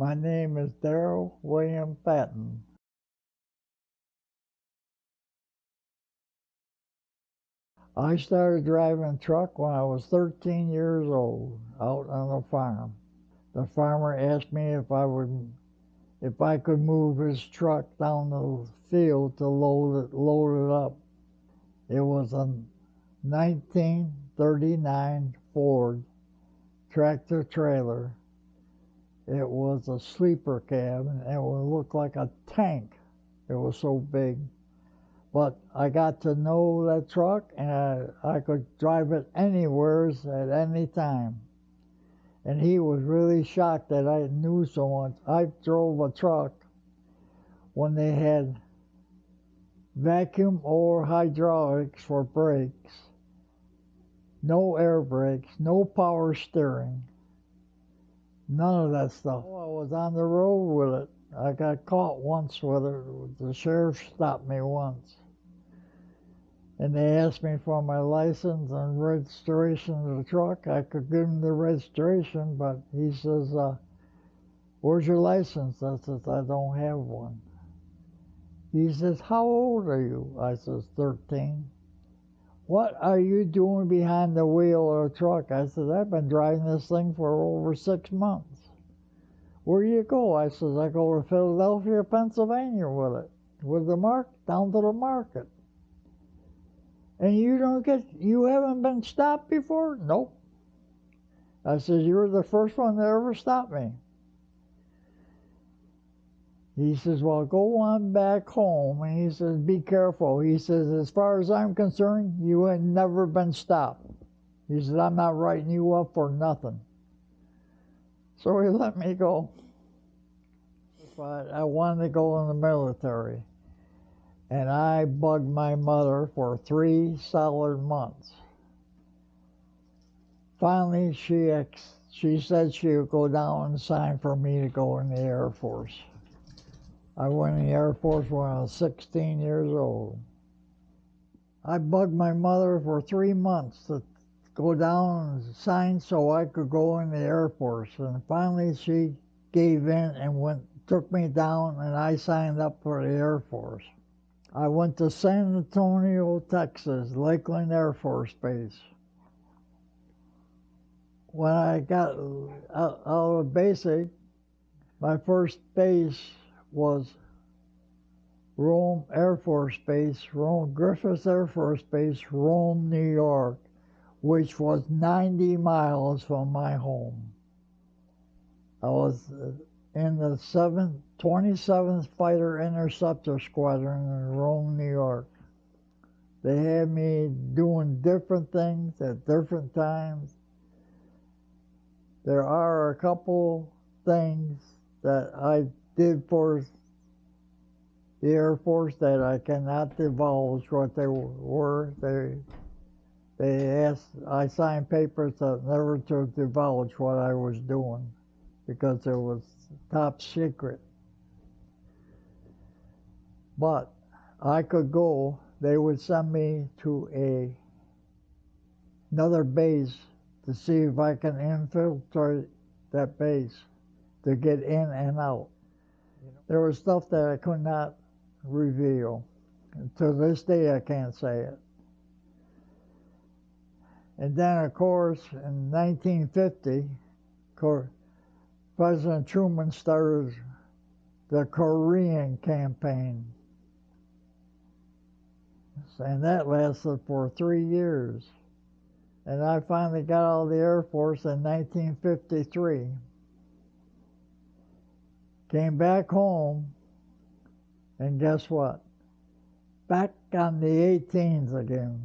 My name is Darrell William Patton. I started driving a truck when I was 13 years old, out on a farm. The farmer asked me if I could move his truck down the field to load it up. It was a 1939 Ford tractor trailer. It was a sleeper cab, and it would look like a tank. It was so big. But I got to know that truck, and I could drive it anywhere at any time. And he was really shocked that I knew so much. I drove a truck when they had vacuum or hydraulics for brakes, no air brakes, no power steering, none of that stuff. I was on the road with it. I got caught once with it. The sheriff stopped me once. And they asked me for my license and registration of the truck. I could give him the registration, but he says, where's your license? I says, I don't have one. He says, how old are you? I says, 13. What are you doing behind the wheel of the truck? I said, I've been driving this thing for over 6 months. Where do you go? I says, I go to Philadelphia, Pennsylvania with it, with the down to the market. And you haven't been stopped before? Nope. I says, you're the first one that ever stopped me. He says, well, go on back home. And he says, be careful. He says, as far as I'm concerned, you ain't never been stopped. He says, I'm not writing you up for nothing. So he let me go. But I wanted to go in the military. And I bugged my mother for 3 solid months. Finally, she said she would go down and sign for me to go in the Air Force. I went in the Air Force when I was 16 years old. I bugged my mother for 3 months to go down and sign so I could go in the Air Force. And finally, she gave in and took me down, and I signed up for the Air Force. I went to San Antonio, Texas, Lakeland Air Force Base. When I got out of basic, my first base was Rome Air Force Base, Griffith Air Force Base, Rome, New York, which was 90 miles from my home. I was in the 27th Fighter Interceptor Squadron in Rome, New York. They had me doing different things at different times. There are a couple things that I did for the Air Force that I cannot divulge what they were. They asked, I signed papers that never to divulge what I was doing because it was top secret. But I could go. They would send me to another base to see if I can infiltrate that base to get in and out. There was stuff that I could not reveal. And to this day, I can't say it. And then, of course, in 1950, President Truman started the Korean campaign. And that lasted for 3 years. And I finally got out of the Air Force in 1953. Came back home, and guess what? Back on the 18s again.